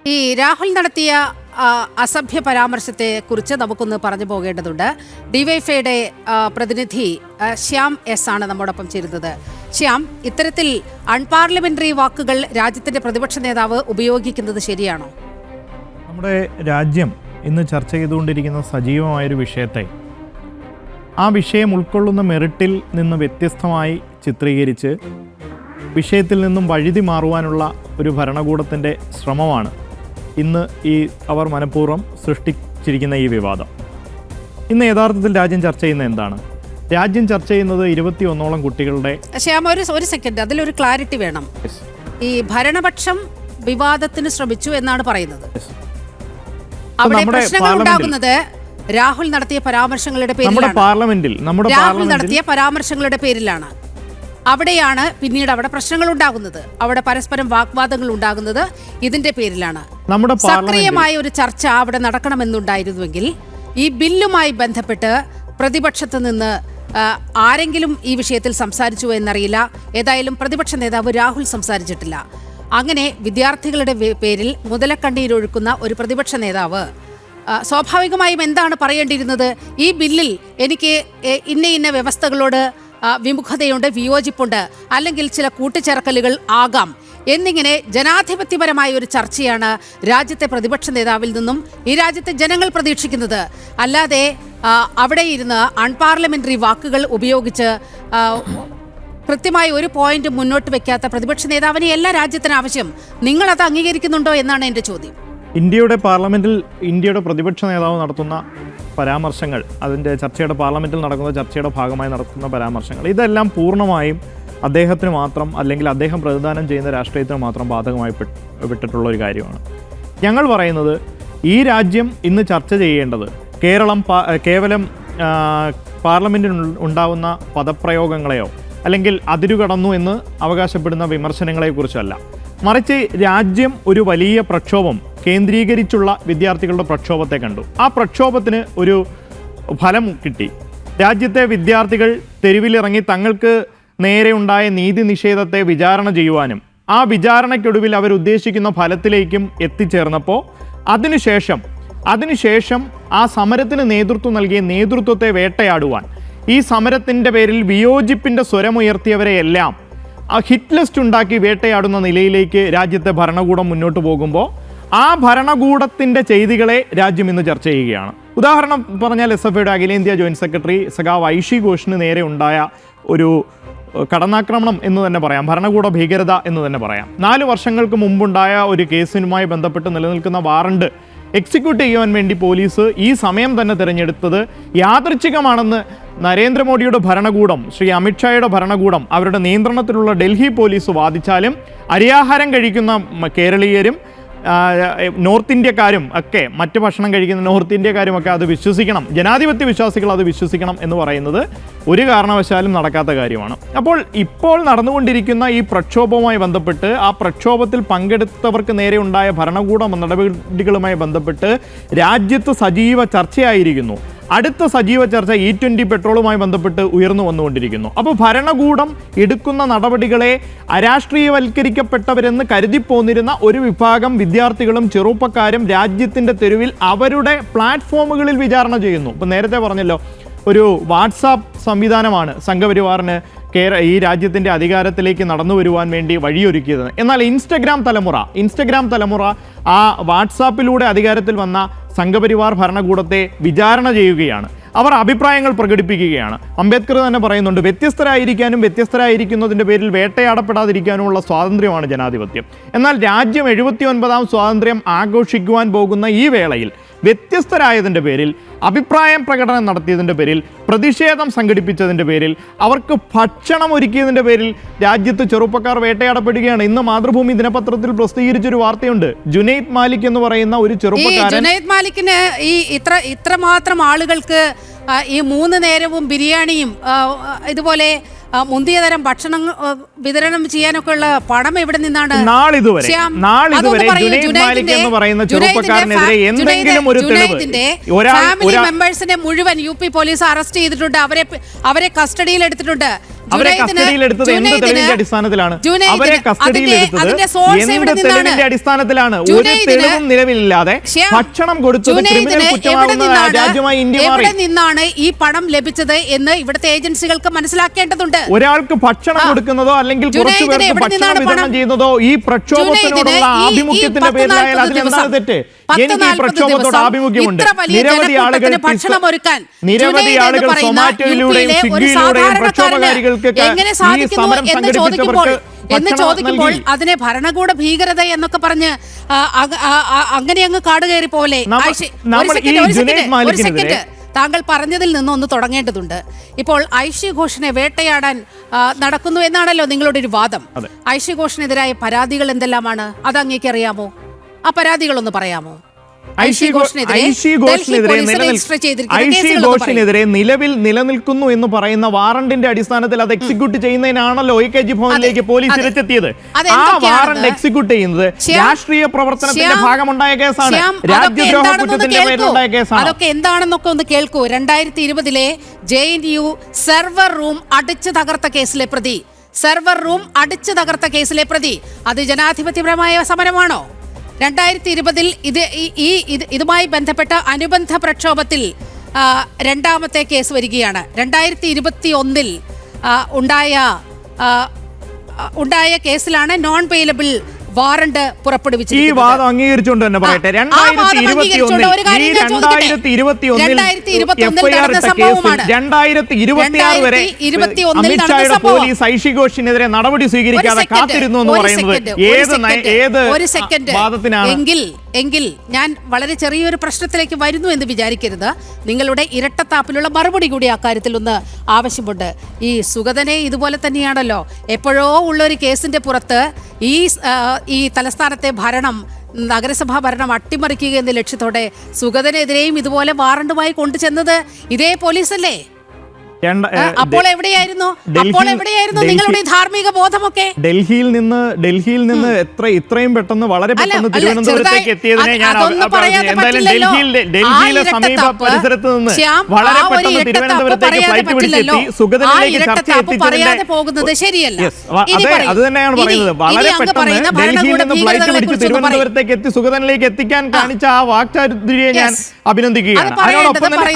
ഈ രാഹുൽ നടത്തിയ അസഭ്യ പരാമർശത്തെ കുറിച്ച് നമുക്കൊന്ന് പറഞ്ഞു പോകേണ്ടതുണ്ട്. ഡിവൈഎഫ്ഐയുടെ പ്രതിനിധി ശ്യാം എസ് ആണ് നമ്മോടൊപ്പം ചേരുന്നത്. ശ്യാം, ഇത്തരത്തിൽ അൺപാർലമെന്ററി വാക്കുകൾ രാജ്യത്തിന്റെ പ്രതിപക്ഷ നേതാവ് ഉപയോഗിക്കുന്നത് ശരിയാണോ? നമ്മുടെ രാജ്യം ഇന്ന് ചർച്ച ചെയ്തുകൊണ്ടിരിക്കുന്ന സജീവമായൊരു വിഷയത്തെ ആ വിഷയം ഉൾക്കൊള്ളുന്ന മെറിറ്റിൽ നിന്ന് വ്യത്യസ്തമായി ചിത്രീകരിച്ച് വിഷയത്തിൽ നിന്നും വഴുതി മാറുവാനുള്ള ഒരു ഭരണകൂടത്തിൻ്റെ ശ്രമമാണ് ഇന്ന് അവർ മനഃപൂർവ്വം സൃഷ്ടിച്ചിരിക്കുന്ന ഈ വിവാദം. ഇന്ന് യഥാർത്ഥത്തിൽ രാജ്യം ചർച്ച ചെയ്യുന്നത് എന്താണ്? രാജ്യം ചർച്ച ചെയ്യുന്നത് 21ഓളം കുട്ടികളുടെ. ശ്യാം, ഒരു സെക്കൻഡ്, അതിലൊരു ക്ലാരിറ്റി വേണം. ഈ ഭരണപക്ഷം വിവാദത്തിന് ശ്രമിച്ചു എന്നാണ് പറയുന്നത്. അവിടെ പ്രശ്നങ്ങൾ ഉണ്ടാകുന്നത് രാഹുൽ നടത്തിയ പരാമർശങ്ങളുടെ പേരിലാണ്. അവിടെയാണ് പിന്നീട് അവിടെ പ്രശ്നങ്ങൾ ഉണ്ടാകുന്നത്, അവിടെ പരസ്പരം വാഗ്വാദങ്ങൾ ഉണ്ടാകുന്നത് ഇതിന്റെ പേരിലാണ്. സക്രിയമായ ഒരു ചർച്ച അവിടെ നടക്കണമെന്നുണ്ടായിരുന്നുവെങ്കിൽ ഈ ബില്ലുമായി ബന്ധപ്പെട്ട് പ്രതിപക്ഷത്ത് നിന്ന് ആരെങ്കിലും ഈ വിഷയത്തിൽ സംസാരിച്ചു എന്നറിയില്ല. ഏതായാലും പ്രതിപക്ഷ നേതാവ് രാഹുൽ സംസാരിച്ചിട്ടില്ല. അങ്ങനെ വിദ്യാർത്ഥികളുടെ പേരിൽ മുതലക്കണ്ണീരൊഴുക്കുന്ന ഒരു പ്രതിപക്ഷ നേതാവ് സ്വാഭാവികമായും എന്താണ് പറയേണ്ടിയിരുന്നത്? ഈ ബില്ലിൽ എനിക്ക് ഇന്ന വ്യവസ്ഥകളോട് വിമുഖതയുണ്ട്, വിയോജിപ്പുണ്ട്, അല്ലെങ്കിൽ ചില കൂട്ടിച്ചേർക്കലുകൾ ആകാം എന്നിങ്ങനെ ജനാധിപത്യപരമായ ഒരു ചർച്ചയാണ് രാജ്യത്തെ പ്രതിപക്ഷ നേതാവിൽ നിന്നും ഈ രാജ്യത്തെ ജനങ്ങൾ പ്രതീക്ഷിക്കുന്നത്. അല്ലാതെ അവിടെ ഇരുന്ന് അൺപാർലമെന്ററി വാക്കുകൾ ഉപയോഗിച്ച് കൃത്യമായി ഒരു പോയിന്റ് മുന്നോട്ട് വെക്കാത്ത പ്രതിപക്ഷ നേതാവിനെ എല്ലാ രാജ്യത്തിന് ആവശ്യം. നിങ്ങളത് അംഗീകരിക്കുന്നുണ്ടോ എന്നാണ് എൻ്റെ ചോദ്യം. ഇന്ത്യയുടെ പാർലമെന്റിൽ ഇന്ത്യയുടെ പ്രതിപക്ഷ നേതാവ് നടത്തുന്ന പരാമർശങ്ങൾ, അതിൻ്റെ ചർച്ചയുടെ പാർലമെന്റിൽ നടക്കുന്ന ചർച്ചയുടെ ഭാഗമായി നടത്തുന്ന പരാമർശങ്ങൾ, ഇതെല്ലാം പൂർണ്ണമായും അദ്ദേഹത്തിന് മാത്രം, അല്ലെങ്കിൽ അദ്ദേഹം പ്രതിദാനം ചെയ്യുന്ന രാഷ്ട്രീയത്തിന് മാത്രം ബാധകമായി വിട്ടിട്ടുള്ള ഒരു കാര്യമാണ്. ഞങ്ങൾ പറയുന്നത് ഈ രാജ്യം ഇന്ന് ചർച്ച ചെയ്യേണ്ടത് കേവലം പാർലമെന്റിൽ ഉണ്ടാവുന്ന പദപ്രയോഗങ്ങളെയോ അല്ലെങ്കിൽ അതിരുകടന്നു എന്ന് അവകാശപ്പെടുന്ന വിമർശനങ്ങളെക്കുറിച്ചല്ല, മറിച്ച് രാജ്യം ഒരു വലിയ പ്രക്ഷോഭം കേന്ദ്രീകരിച്ചുള്ള വിദ്യാർത്ഥികളുടെ പ്രക്ഷോഭത്തെ കണ്ടു. ആ പ്രക്ഷോഭത്തിന് ഒരു ഫലം കിട്ടി. രാജ്യത്തെ വിദ്യാർത്ഥികൾ തെരുവിലിറങ്ങി തങ്ങൾക്ക് നേരെ ഉണ്ടായ നീതി നിഷേധത്തെ വിചാരണ ചെയ്യുവാനും ആ വിചാരണയ്ക്കൊടുവിൽ അവരുദ്ദേശിക്കുന്ന ഫലത്തിലേക്കും എത്തിച്ചേർന്നപ്പോൾ അതിനുശേഷം ആ സമരത്തിന് നേതൃത്വം നൽകിയ നേതൃത്വത്തെ വേട്ടയാടുവാൻ, ഈ സമരത്തിൻ്റെ പേരിൽ വിയോജിപ്പിൻ്റെ സ്വരമുയർത്തിയവരെയെല്ലാം ആ ഹിറ്റ് ലിസ്റ്റ് ഉണ്ടാക്കി വേട്ടയാടുന്ന നിലയിലേക്ക് രാജ്യത്തെ ഭരണകൂടം മുന്നോട്ട് പോകുമ്പോൾ ആ ഭരണകൂടത്തിൻ്റെ ചെയ്തികളെ രാജ്യം ഇന്ന് ചർച്ച ചെയ്യുകയാണ്. ഉദാഹരണം പറഞ്ഞാൽ SFIയുടെ അഖിലേന്ത്യാ ജോയിന്റ് സെക്രട്ടറി സഖാവ് ഐഷി ഘോഷിന് നേരെ ഉണ്ടായ ഒരു കടന്നാക്രമണം എന്ന് തന്നെ പറയാം, ഭരണകൂട ഭീകരത എന്ന് തന്നെ പറയാം. 4 വർഷങ്ങൾക്ക് മുമ്പുണ്ടായ ഒരു കേസുമായി ബന്ധപ്പെട്ട് നിലനിൽക്കുന്ന വാറണ്ട് എക്സിക്യൂട്ട് ചെയ്യുവാൻ വേണ്ടി പോലീസ് ഈ സമയം തന്നെ തിരഞ്ഞെടുത്തത് യാദൃച്ഛികമാണെന്ന് നരേന്ദ്രമോദിയുടെ ഭരണകൂടം, ശ്രീ അമിത്ഷായുടെ ഭരണകൂടം, അവരുടെ നിയന്ത്രണത്തിലുള്ള ഡൽഹി പോലീസ് വാദിച്ചാലും അരിയാഹാരം കഴിക്കുന്ന കേരളീയരും നോർത്ത് ഇന്ത്യക്കാരും ഒക്കെ, മറ്റ് ഭക്ഷണം കഴിക്കുന്ന നോർത്ത് ഇന്ത്യക്കാരും ഒക്കെ അത് വിശ്വസിക്കണം, ജനാധിപത്യ വിശ്വാസികൾ അത് വിശ്വസിക്കണം എന്ന് പറയുന്നത് ഒരു കാരണവശാലും നടക്കാത്ത കാര്യമാണ്. ഇപ്പോൾ നടന്നുകൊണ്ടിരിക്കുന്ന ഈ പ്രക്ഷോഭവുമായി ബന്ധപ്പെട്ട്, ആ പ്രക്ഷോഭത്തിൽ പങ്കെടുത്തവർക്ക് നേരെ ഉണ്ടായ ഭരണകൂട നടപടികളുമായി ബന്ധപ്പെട്ട് രാജ്യത്ത് സജീവ ചർച്ചയായിരിക്കുന്നു. അടുത്ത സജീവ ചർച്ച E20 പെട്രോളുമായി ബന്ധപ്പെട്ട് ഉയർന്നു വന്നുകൊണ്ടിരിക്കുന്നു. അപ്പോൾ ഭരണകൂടം എടുക്കുന്ന നടപടികളെ അരാഷ്ട്രീയവൽക്കരിക്കപ്പെട്ടവരെന്ന് കരുതിപ്പോന്നിരുന്ന ഒരു വിഭാഗം വിദ്യാർത്ഥികളും ചെറുപ്പക്കാരും രാജ്യത്തിൻ്റെ തെരുവിൽ അവരുടെ പ്ലാറ്റ്ഫോമുകളിൽ വിചാരണ ചെയ്യുന്നു. ഇപ്പോൾ നേരത്തെ പറഞ്ഞല്ലോ, ഒരു വാട്സാപ്പ് സംവിധാനമാണ് സംഘപരിവാറിന് ഈ രാജ്യത്തിൻ്റെ അധികാരത്തിലേക്ക് നടന്നു വരുവാൻ വേണ്ടി വഴിയൊരുക്കിയത്. എന്നാൽ ഇൻസ്റ്റഗ്രാം തലമുറ ആ വാട്സാപ്പിലൂടെ അധികാരത്തിൽ വന്ന സംഘപരിവാർ ഭരണകൂടത്തെ വിചാരണ ചെയ്യുകയാണ്. അവർ അഭിപ്രായങ്ങൾ പ്രകടിപ്പിക്കുകയാണ്. അംബേദ്കർ തന്നെ പറയുന്നുണ്ട്, വ്യത്യസ്തരായിരിക്കാനും വ്യത്യസ്തരായിരിക്കുന്നതിൻ്റെ പേരിൽ വേട്ടയാടപ്പെടാതിരിക്കാനുമുള്ള സ്വാതന്ത്ര്യമാണ് ജനാധിപത്യം. എന്നാൽ രാജ്യം 79ാം സ്വാതന്ത്ര്യം ആഘോഷിക്കുവാൻ പോകുന്ന ഈ വേളയിൽ വ്യത്യസ്തരായതിൻ്റെ പേരിൽ, അഭിപ്രായം പ്രകടനം നടത്തിയതിൻ്റെ പേരിൽ, പ്രതിഷേധം സംഘടിപ്പിച്ചതിൻ്റെ പേരിൽ, അവർക്ക് ഭക്ഷണം ഒരുക്കിയതിൻ്റെ പേരിൽ രാജ്യത്ത് ചെറുപ്പക്കാർ വേട്ടയാടപ്പെടുകയാണ്. ഇന്ന് മാതൃഭൂമി ദിനപത്രത്തിൽ പ്രസിദ്ധീകരിച്ചൊരു വാർത്തയുണ്ട്. ജുനൈദ് മാലിക് എന്ന് പറയുന്ന ഒരു ചെറുപ്പക്കാരൻ. ജുനൈദ് മാലിക്കിന് ഈ ഇത്രമാത്രം ആളുകൾക്ക് ഈ 3 നേരവും ബിരിയാണിയും ഇതുപോലെ മുന്തിയ തരം ഭക്ഷണം വിതരണം ചെയ്യാനൊക്കെ ഉള്ള പണം എവിടെ നിന്നാണ്? നാളിതുവരെ ജുനൈദ് മാലിക് എന്ന് പറയുന്ന ചെറുപ്പക്കാരനെതിരെ എന്തെങ്കിലും ഒരു ഫാമിലി മെമ്പേഴ്സിനെ മുഴുവൻ UP പോലീസ് അറസ്റ്റ് ചെയ്തിട്ടുണ്ട്, അവരെ കസ്റ്റഡിയിൽ എടുത്തിട്ടുണ്ട്. അവരെ കസ്റ്റഡിയിലെടുത്തത് എന്ത് തെളിവിന്റെ അടിസ്ഥാനത്തിലാണ്? അവരെ കസ്റ്റഡിയിലെടുത്തത് എന്ത് തെളിവിന്റെ അടിസ്ഥാനത്തിലാണ്? ഒരു തെളിവും നിലവിലില്ലാതെ ഭക്ഷണം കൊടുത്തത് ക്രിമിനൽ കുറ്റമാകുന്ന രാജ്യമായി ഇന്ത്യ മാറി. എവിടെ നിന്നാണ് ഈ പണം ലഭിച്ചത് എന്ന് ഇവിടുത്തെ ഏജൻസികൾക്ക് മനസ്സിലാക്കേണ്ടതുണ്ട്. ഒരാൾക്ക് ഭക്ഷണം കൊടുക്കുന്നതോ അല്ലെങ്കിൽ കുറച്ചു പേർക്ക് ഭക്ഷണം വിതരണം ചെയ്യുന്നതോ ഈ പ്രക്ഷോഭത്തിനോടുള്ള ആഭിമുഖ്യത്തിന്റെ പേരിലായാൽ അതിലെന്താണ് തെറ്റ്? എനിക്ക് ഈ പ്രക്ഷോഭത്തോട് ആഭിമുഖ്യമുണ്ട്. നിരവധി ആളുകൾ സൊമാറ്റോയിലൂടെയും സ്വിഗ്ഗിയിലൂടെയും പ്രക്ഷോഭകാരികൾക്ക് ഈ സമരം സംഘടിപ്പിച്ചവർക്ക് എന്ന് ചോദിക്കുമ്പോൾ അതിനെ ഭരണകൂട ഭീകരത എന്നൊക്കെ പറഞ്ഞ് അങ്ങനെ അങ്ങ് കാടുകയറി പോലെ. താങ്കൾ പറഞ്ഞതിൽ നിന്ന് ഒന്ന് തുടങ്ങേണ്ടതുണ്ട്. ഇപ്പോൾ ഐഷി ഘോഷിനെ വേട്ടയാടാൻ നടക്കുന്നു എന്നാണല്ലോ നിങ്ങളുടെ ഒരു വാദം. ഐഷി ഘോഷിനെതിരായ പരാതികൾ എന്തെല്ലാമാണ്? അത് അങ്ങേക്ക് അറിയാമോ? ആ പരാതികളൊന്ന് പറയാമോ? ഐഷി ഘോഷിനെതിരെ നിലവിൽ നിലനിൽക്കുന്നു എന്ന് പറയുന്ന വാറണ്ടിന്റെ അടിസ്ഥാനത്തിൽ അത് എക്സിക്യൂട്ട് ചെയ്യുന്നതിനാണല്ലോ AKG ഭവനിലേക്ക് പോലീസ് തിരിച്ചെത്തിയത്. ആ വാറണ്ട് എക്സിക്യൂട്ട് ചെയ്യുന്നത് രാഷ്ട്രീയ പ്രവർത്തനത്തിന്റെ ഭാഗമുണ്ടായ കേസാണ്, രാജ്യദ്രോഹ കുറ്റത്തിന്റെ പേരിലുണ്ടായ കേസാണ്. അതൊക്കെ എന്താണെന്നൊക്കെ ഒന്ന് കേൾക്കൂ. 2020 JNU സെർവർ റൂം അടിച്ചു തകർത്ത കേസിലെ പ്രതി അത് ജനാധിപത്യപരമായ സമരമാണോ? 2020 ഇതുമായി ബന്ധപ്പെട്ട അനുബന്ധ പ്രക്ഷോഭത്തിൽ രണ്ടാമത്തെ കേസ് വരികയാണ്. 2021 ഉണ്ടായ കേസിലാണ് നോൺ പെയിലബിൾ വാറണ്ട് പുറപ്പെടുവിച്ചത്. ഈ വാദം അംഗീകരിച്ചുകൊണ്ട് തന്നെ പറയട്ടെ, 2021 വരെ അമിത്ഷായുടെ പോലീസ് ഐഷി ഘോഷിനെതിരെ നടപടി സ്വീകരിക്കാതെ കാത്തിരുന്നു എന്ന് പറയുന്നത് ഏത് വാദത്തിനാണ്? എങ്കിൽ ഞാൻ വളരെ ചെറിയൊരു പ്രശ്നത്തിലേക്ക് വരുന്നു എന്ന് വിചാരിക്കരുത്. നിങ്ങളുടെ ഇരട്ടത്താപ്പിലുള്ള മറുപടി കൂടി അക്കാര്യത്തിൽ ഒന്ന് ആവശ്യമുണ്ട്. ഈ സുഗതനെ ഇതുപോലെ തന്നെയാണല്ലോ എപ്പോഴോ ഉള്ളൊരു കേസിന്റെ പുറത്ത് ഈ തലസ്ഥാനത്തെ നഗരസഭാ ഭരണം അട്ടിമറിക്കുക എന്ന ലക്ഷ്യത്തോടെ സുഗതനെതിരെയും ഇതുപോലെ വാറണ്ടുമായി കൊണ്ടുചെന്നത് ഇതേ പോലീസല്ലേ? അപ്പോൾ എവിടെയായിരുന്നു നിങ്ങളുടെ ധാർമ്മിക ബോധമൊക്കെ? ഡൽഹിയിൽ നിന്ന് ഇത്രയും പെട്ടെന്ന് വളരെ പെട്ടെന്ന് തിരുവനന്തപുരത്തേക്ക് എത്തിയതിനെ ഞാൻ ഡൽഹിയിലെ സമീപ പരിസരത്ത് നിന്ന് വളരെ പെട്ടെന്ന് തിരുവനന്തപുരത്തേക്ക് ഫ്ലൈറ്റ് പിടിച്ചെത്തി സുഗതനിലേക്ക് ചർച്ച പോകുന്നത് ശരിയല്ല. അത് തന്നെയാണ് പറയുന്നത്. വളരെ പെട്ടെന്ന് ഡൽഹിയിൽ നിന്ന് ഫ്ലൈറ്റ് പിടിച്ച് തിരുവനന്തപുരത്തേക്ക് എത്തി സുഗതനിലേക്ക് എത്തിക്കാൻ കാണിച്ച ആ വാക്ചാതുര്യെ ഞാൻ അഭിനന്ദിക്കുകയാണ്.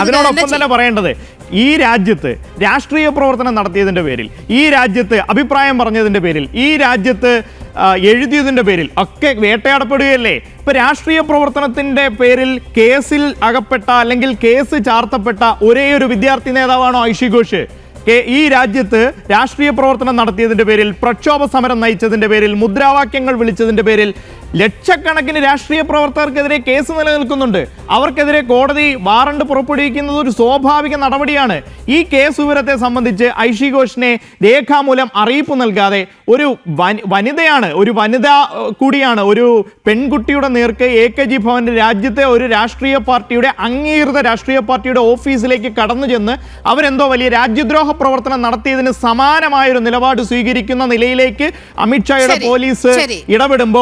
അതിനോടൊപ്പം തന്നെ പറയേണ്ടത്, ഈ രാജ്യത്ത് രാഷ്ട്രീയ പ്രവർത്തനം നടത്തിയതിന്റെ പേരിൽ, ഈ രാജ്യത്ത് അഭിപ്രായം പറഞ്ഞതിന്റെ പേരിൽ, ഈ രാജ്യത്ത് എഴുതിയതിന്റെ പേരിൽ ഒക്കെ വേട്ടയാടപ്പെടുകയല്ലേ? ഇപ്പൊ രാഷ്ട്രീയ പ്രവർത്തനത്തിന്റെ പേരിൽ കേസിൽ അകപ്പെട്ട അല്ലെങ്കിൽ കേസ് ചാർത്തപ്പെട്ട ഒരേ ഒരു വിദ്യാർത്ഥി നേതാവാണോ ഐഷി ഘോഷ്? ഈ രാജ്യത്ത് രാഷ്ട്രീയ പ്രവർത്തനം നടത്തിയതിന്റെ പേരിൽ, പ്രക്ഷോഭ സമരം നയിച്ചതിന്റെ പേരിൽ, മുദ്രാവാക്യങ്ങൾ വിളിച്ചതിന്റെ പേരിൽ ലക്ഷക്കണക്കിന് രാഷ്ട്രീയ പ്രവർത്തകർക്കെതിരെ കേസ് നിലനിൽക്കുന്നുണ്ട്. അവർക്കെതിരെ കോടതി വാറണ്ട് പുറപ്പെടുവിക്കുന്നത് ഒരു സ്വാഭാവിക നടപടിയാണ്. ഈ കേസ് വിവരത്തെ സംബന്ധിച്ച് ഐഷി ഘോഷിനെ രേഖാമൂലം അറിയിപ്പ് നൽകാതെ ഒരു വനിതയാണ്, ഒരു വനിത കൂടിയാണ്, ഒരു പെൺകുട്ടിയുടെ നേർക്ക് AKG ഭവൻ രാജ്യത്തെ ഒരു രാഷ്ട്രീയ പാർട്ടിയുടെ അംഗീകൃത രാഷ്ട്രീയ പാർട്ടിയുടെ ഓഫീസിലേക്ക് കടന്നു ചെന്ന് അവരെന്തോ വലിയ രാജ്യദ്രോഹ പ്രവർത്തനം നടത്തിയതിന് സമാനമായൊരു നിലപാട് സ്വീകരിക്കുന്ന നിലയിലേക്ക് അമിത്ഷായുടെ പോലീസ് ഇടപെടുമ്പോൾ